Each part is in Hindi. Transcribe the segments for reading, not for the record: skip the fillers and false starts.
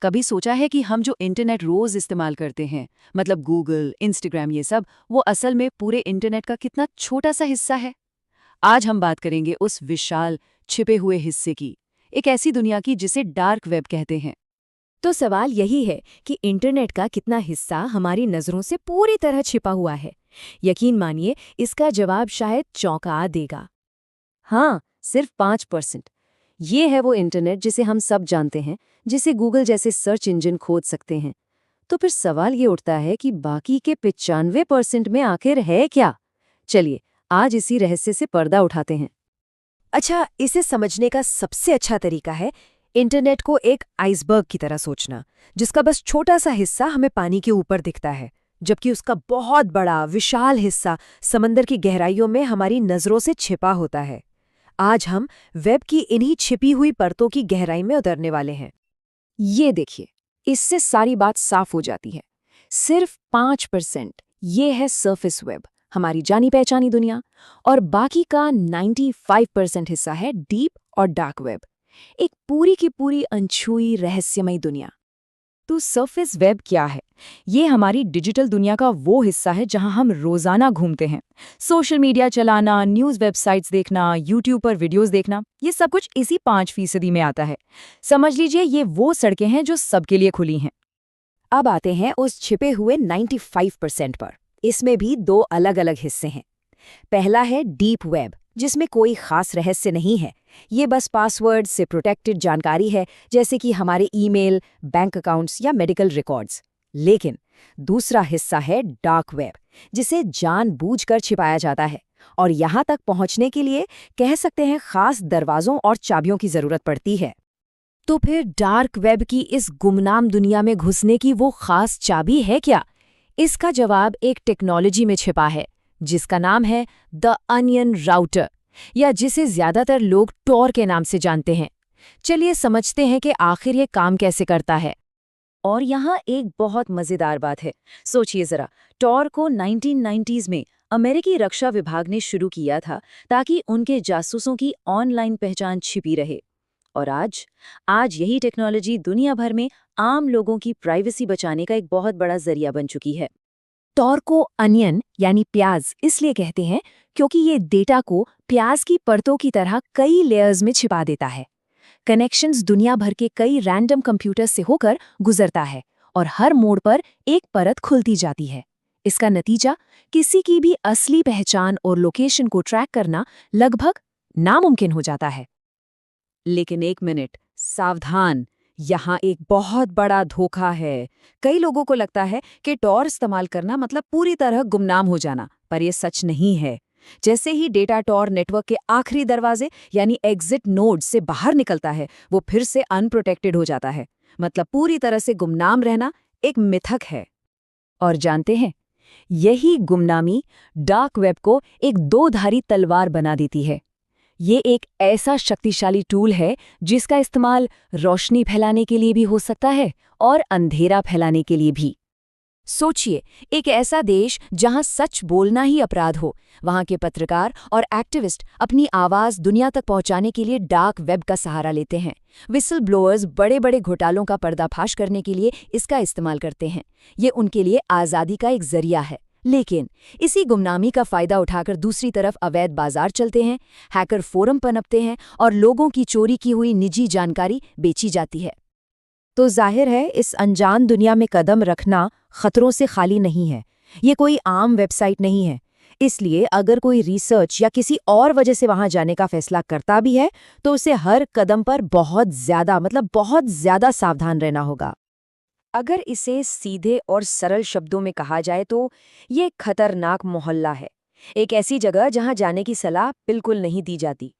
कभी सोचा है कि हम जो इंटरनेट रोज इस्तेमाल करते हैं, मतलब गूगल, इंस्टाग्राम, ये सब, वो असल में पूरे इंटरनेट का कितना छोटा सा हिस्सा है? आज हम बात करेंगे उस विशाल छिपे हुए हिस्से की, एक ऐसी दुनिया की जिसे डार्क वेब कहते हैं। तो सवाल यही है कि इंटरनेट का कितना हिस्सा हमारी नज़रों से पूरी तरह छिपा हुआ है। यकीन मानिए, इसका जवाब शायद चौंका देगा। हाँ, सिर्फ 5%। ये है वो इंटरनेट जिसे हम सब जानते हैं, जिसे गूगल जैसे सर्च इंजन खोज सकते हैं। तो फिर सवाल ये उठता है कि बाकी के 95% में आखिर है क्या? चलिए, आज इसी रहस्य से पर्दा उठाते हैं। अच्छा, इसे समझने का सबसे अच्छा तरीका है इंटरनेट को एक आइसबर्ग की तरह सोचना, जिसका बस छोटा सा हिस्सा हमें पानी के ऊपर दिखता है, जबकि उसका बहुत बड़ा विशाल हिस्सा समंदर की गहराइयों में हमारी नज़रों से छिपा होता है। आज हम वेब की इन्हीं छिपी हुई परतों की गहराई में उतरने वाले हैं। ये देखिए, इससे सारी बात साफ हो जाती है। सिर्फ 5% ये है सरफेस वेब, हमारी जानी पहचानी दुनिया, और बाकी का 95% हिस्सा है डीप और डार्क वेब, एक पूरी की पूरी अनछुई रहस्यमय दुनिया। तो सरफेस वेब क्या है? ये हमारी डिजिटल दुनिया का वो हिस्सा है जहां हम रोजाना घूमते हैं। सोशल मीडिया चलाना, न्यूज़ वेबसाइट्स देखना, यूट्यूब पर वीडियोस देखना, ये सब कुछ इसी 5% में आता है। समझ लीजिए, ये वो सड़कें हैं जो सबके लिए खुली हैं। अब आते हैं उस छिपे हुए 95% पर। इसमें भी दो अलग अलग हिस्से हैं। पहला है डीप वेब, जिसमें कोई खास रहस्य नहीं है। ये बस पासवर्ड से प्रोटेक्टेड जानकारी है, जैसे कि हमारे ईमेल, बैंक अकाउंट्स या मेडिकल रिकॉर्ड्स। लेकिन दूसरा हिस्सा है डार्क वेब, जिसे जानबूझकर छिपाया जाता है, और यहाँ तक पहुँचने के लिए कह सकते हैं खास दरवाजों और चाबियों की जरूरत पड़ती है। तो फिर डार्क वेब की इस गुमनाम दुनिया में घुसने की वो खास चाबी है क्या? इसका जवाब एक टेक्नोलॉजी में छिपा है, जिसका नाम है द अनियन राउटर, या जिसे ज्यादातर लोग टॉर के नाम से जानते हैं। चलिए समझते हैं कि आखिर ये काम कैसे करता है। और यहाँ एक बहुत मजेदार बात है। सोचिए जरा, टॉर को 1990s में अमेरिकी रक्षा विभाग ने शुरू किया था ताकि उनके जासूसों की ऑनलाइन पहचान छिपी रहे। और आज यही टेक्नोलॉजी दुनिया भर में आम लोगों की प्राइवेसी बचाने का एक बहुत बड़ा जरिया बन चुकी है। टॉर को अनियन यानी प्याज इसलिए कहते हैं क्योंकि ये डेटा को प्याज की परतों की तरह कई लेयर्स में छिपा देता है। कनेक्शंस दुनिया भर के कई रैंडम कंप्यूटर से होकर गुजरता है, और हर मोड़ पर एक परत खुलती जाती है। इसका नतीजा, किसी की भी असली पहचान और लोकेशन को ट्रैक करना लगभग नामुमकिन हो जाता है। लेकिन एक मिनट, सावधान, यहाँ एक बहुत बड़ा धोखा है। कई लोगों को लगता है कि टॉर इस्तेमाल करना मतलब पूरी तरह गुमनाम हो जाना, पर यह सच नहीं है। जैसे ही डेटा टॉर नेटवर्क के आखिरी दरवाजे यानी एग्जिट नोड से बाहर निकलता है, वो फिर से अनप्रोटेक्टेड हो जाता है। मतलब पूरी तरह से गुमनाम रहना एक मिथक है। और जानते हैं, यही गुमनामी डार्क वेब को एक दो-धारी तलवार बना देती है। ये एक ऐसा शक्तिशाली टूल है जिसका इस्तेमाल रोशनी फैलाने के लिए भी हो सकता है और अंधेरा फैलाने के लिए भी। सोचिए, एक ऐसा देश जहां सच बोलना ही अपराध हो, वहां के पत्रकार और एक्टिविस्ट अपनी आवाज दुनिया तक पहुंचाने के लिए डार्क वेब का सहारा लेते हैं। विसल ब्लोअर्स बड़े बड़े घोटालों का पर्दाफाश करने के लिए इसका इस्तेमाल करते हैं। ये उनके लिए आज़ादी का एक जरिया है। लेकिन इसी गुमनामी का फायदा उठाकर दूसरी तरफ अवैध बाजार चलते हैं, हैकर फोरम पनपते हैं और लोगों की चोरी की हुई निजी जानकारी बेची जाती है। तो जाहिर है, इस अनजान दुनिया में कदम रखना खतरों से खाली नहीं है। ये कोई आम वेबसाइट नहीं है। इसलिए अगर कोई रिसर्च या किसी और वजह से वहां जाने का फैसला करता भी है, तो उसे हर कदम पर बहुत ज्यादा सावधान रहना होगा। अगर इसे सीधे और सरल शब्दों में कहा जाए तो ये खतरनाक मोहल्ला है, एक ऐसी जगह जहां जाने की सलाह बिल्कुल नहीं दी जाती।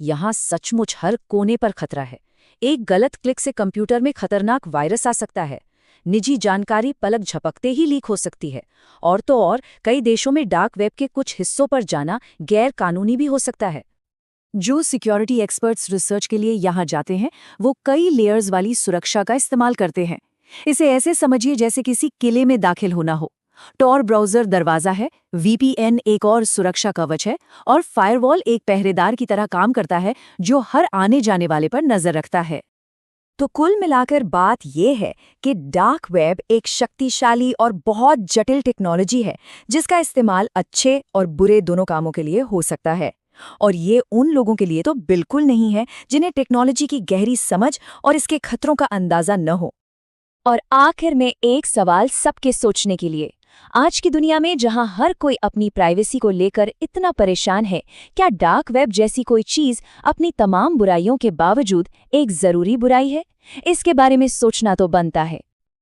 यहाँ सचमुच हर कोने पर खतरा है। एक गलत क्लिक से कंप्यूटर में खतरनाक वायरस आ सकता है, निजी जानकारी पलक झपकते ही लीक हो सकती है, और तो और कई देशों में डार्क वेब के कुछ हिस्सों पर जाना गैर कानूनी भी हो सकता है। जो सिक्योरिटी एक्सपर्ट्स रिसर्च के लिए यहाँ जाते हैं, वो कई लेयर्स वाली सुरक्षा का इस्तेमाल करते हैं। इसे ऐसे समझिए जैसे किसी किले में दाखिल होना हो। टॉर ब्राउज़र दरवाज़ा है, वीपीएन एक और सुरक्षा कवच है, और फायरवॉल एक पहरेदार की तरह काम करता है जो हर आने जाने वाले पर नज़र रखता है। तो कुल मिलाकर बात ये है कि डार्क वेब एक शक्तिशाली और बहुत जटिल टेक्नोलॉजी है जिसका इस्तेमाल अच्छे और बुरे दोनों कामों के लिए हो सकता है। और ये उन लोगों के लिए तो बिल्कुल नहीं है जिन्हें टेक्नोलॉजी की गहरी समझ और इसके खतरों का अंदाजा न हो। और आखिर में एक सवाल सबके सोचने के लिए, आज की दुनिया में जहां हर कोई अपनी प्राइवेसी को लेकर इतना परेशान है, क्या डार्क वेब जैसी कोई चीज अपनी तमाम बुराइयों के बावजूद एक जरूरी बुराई है? इसके बारे में सोचना तो बनता है।